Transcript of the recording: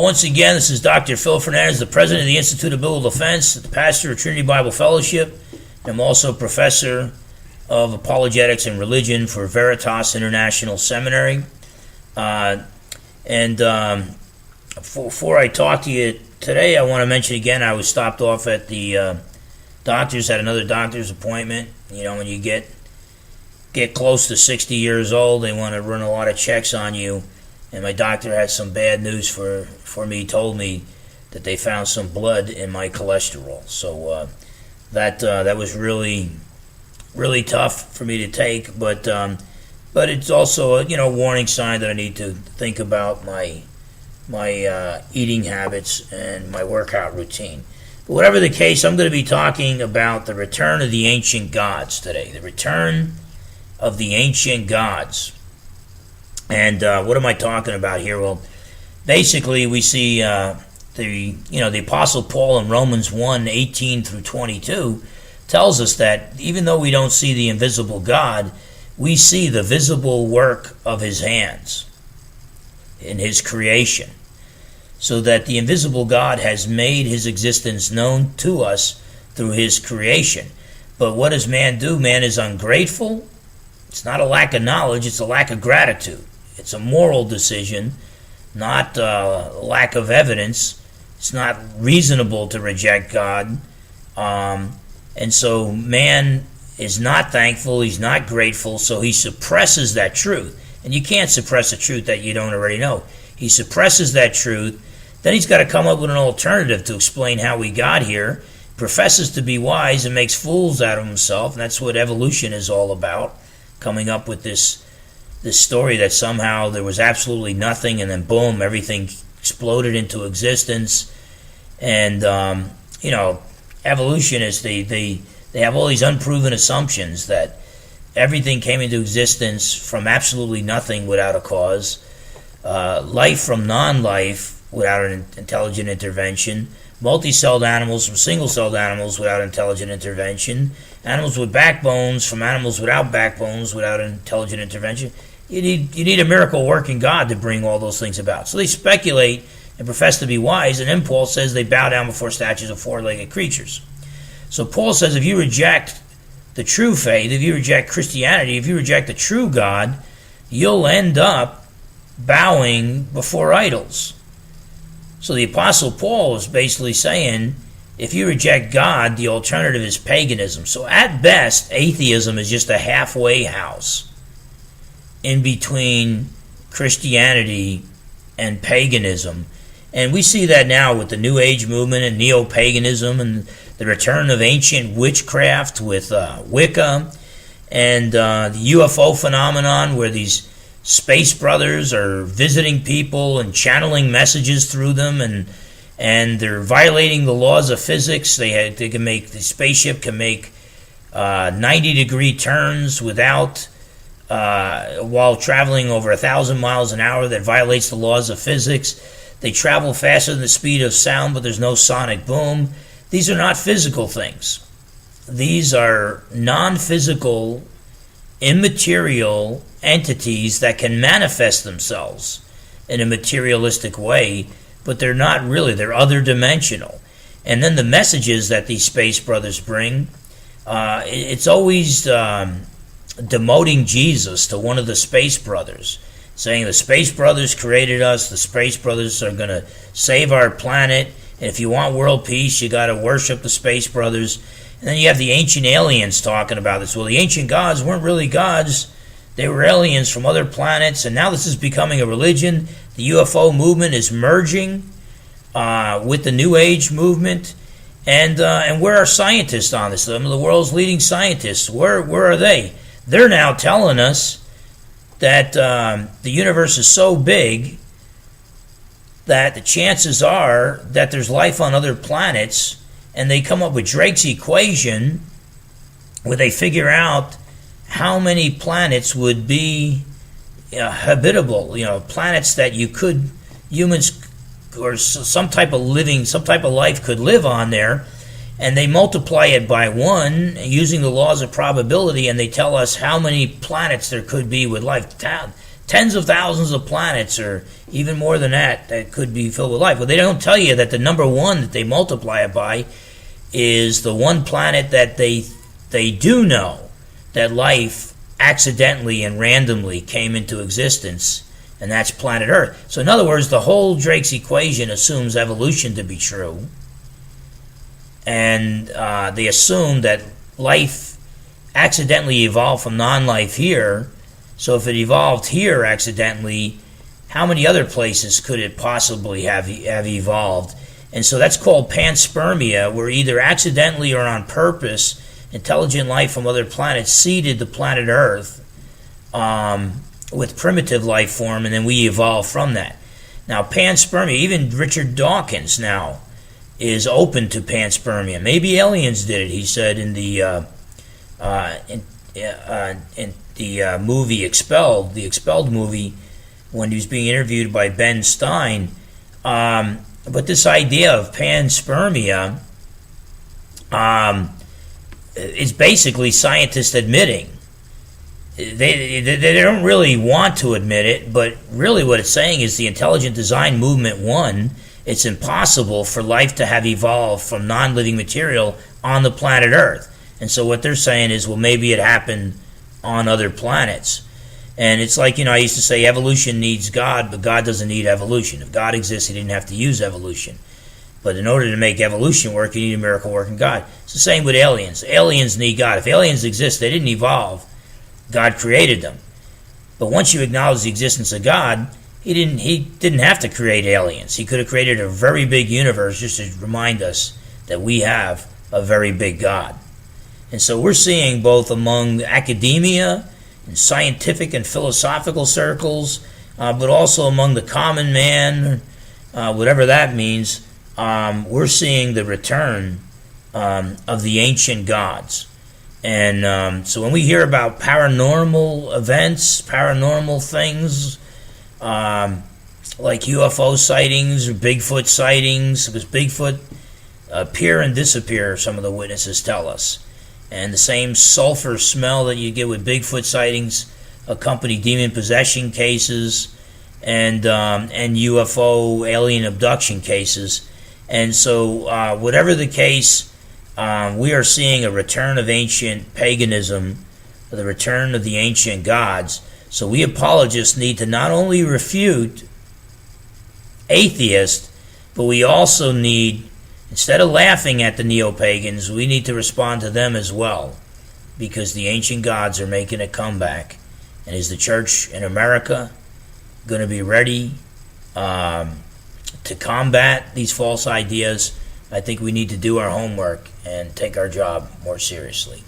Once again, this is Dr. Phil Fernandes, the president of the Institute of Biblical Defense, the pastor of Trinity Bible Fellowship. I'm also professor of apologetics and religion for Veritas International Seminary. Before I talk to you today, I want to mention again, I was stopped off at the doctor's, had another doctor's appointment. You know, when you get close to 60 years old, they want to run a lot of checks on you. And my doctor had some bad news for me. He told me that they found some blood in my cholesterol. So that was really, really tough for me to take. But it's also a warning sign that I need to think about my eating habits and my workout routine. But whatever the case, I'm going to be talking about the return of the ancient gods today. The return of the ancient gods. And what am I talking about here? Well, basically we see the Apostle Paul in Romans 1:18 through 22 tells us that even though we don't see the invisible God, we see the visible work of his hands in his creation, so that the invisible God has made his existence known to us through his creation. But what does man do? Man is ungrateful. It's not a lack of knowledge, it's a lack of gratitude. It's a moral decision, not a lack of evidence. It's not reasonable to reject God. And so man is not thankful, he's not grateful, so he suppresses that truth. And you can't suppress a truth that you don't already know. He suppresses that truth. Then he's got to come up with an alternative to explain how we got here. Professes to be wise and makes fools out of himself. And that's what evolution is all about. Coming up with this story that somehow there was absolutely nothing, and then boom, everything exploded into existence. And evolutionists, they have all these unproven assumptions that everything came into existence from absolutely nothing without a cause, life from non-life without an intelligent intervention, multi-celled animals from single-celled animals without intelligent intervention, animals with backbones from animals without backbones without intelligent intervention. You need a miracle-working God to bring all those things about. So they speculate and profess to be wise, and then Paul says they bow down before statues of four-legged creatures. So Paul says if you reject the true faith, if you reject Christianity, if you reject the true God, you'll end up bowing before idols. So the Apostle Paul is basically saying, if you reject God, the alternative is paganism. So at best, atheism is just a halfway house in between Christianity and paganism. And we see that now with the New Age movement and neo-paganism and the return of ancient witchcraft with Wicca, and the UFO phenomenon where these space brothers are visiting people and channeling messages through them, and they're violating the laws of physics. The spaceship can make 90-degree turns without while traveling over 1,000 miles an hour. That violates the laws of physics. They travel faster than the speed of sound, but there's no sonic boom. These are not physical things. These are non-physical, immaterial entities that can manifest themselves in a materialistic way, but they're not really. They're other dimensional. And then the messages that these space brothers bring, it's always demoting Jesus to one of the space brothers, saying the space brothers created us, the space brothers are going to save our planet, and if you want world peace, you got to worship the space brothers. And then you have the ancient aliens talking about this. Well, the ancient gods weren't really gods. They were aliens from other planets, and now this is becoming a religion. The UFO movement is merging with the New Age movement. And where are scientists on this? Some of the world's leading scientists, where are they? They're now telling us that the universe is so big that the chances are that there's life on other planets, and they come up with Drake's equation where they figure out how many planets would be habitable, planets that humans or some type of life could live on there, and they multiply it by 1 using the laws of probability, and they tell us how many planets there could be with life. tens of thousands of planets, or even more than that, that could be filled with life. Well, they don't tell you that the number one that they multiply it by is the one planet that they do know that life accidentally and randomly came into existence, and that's planet Earth. So in other words, the whole Drake's equation assumes evolution to be true, and they assume that life accidentally evolved from non-life here. So if it evolved here accidentally, how many other places could it possibly have evolved? And so that's called panspermia, where either accidentally or on purpose, intelligent life from other planets seeded the planet Earth with primitive life form, and then we evolved from that. Now, panspermia, even Richard Dawkins now is open to panspermia. Maybe aliens did it, he said in the movie Expelled, the Expelled movie, when he was being interviewed by Ben Stein. But this idea of panspermia is basically scientists admitting. They don't really want to admit it, but really what it's saying is the intelligent design movement won. It's impossible for life to have evolved from non-living material on the planet Earth. And so what they're saying is, well, maybe it happened on other planets. And it's like, I used to say evolution needs God, but God doesn't need evolution. If God exists, he didn't have to use evolution. But in order to make evolution work, you need a miracle working God. It's the same with aliens. Aliens need God. If aliens exist, they didn't evolve. God created them. But once you acknowledge the existence of God, he didn't have to create aliens. He could have created a very big universe just to remind us that we have a very big God. And so we're seeing both among academia and scientific and philosophical circles, but also among the common man, whatever that means, we're seeing the return of the ancient gods. And so when we hear about paranormal events, paranormal things, like UFO sightings or Bigfoot sightings, because Bigfoot appear and disappear, some of the witnesses tell us. And the same sulfur smell that you get with Bigfoot sightings accompany demon possession cases and UFO alien abduction cases. And so whatever the case, we are seeing a return of ancient paganism, the return of the ancient gods. So we apologists need to not only refute atheists, but we also need, instead of laughing at the neo-pagans, we need to respond to them as well, because the ancient gods are making a comeback. And is the church in America going to be ready to combat these false ideas? I think we need to do our homework and take our job more seriously.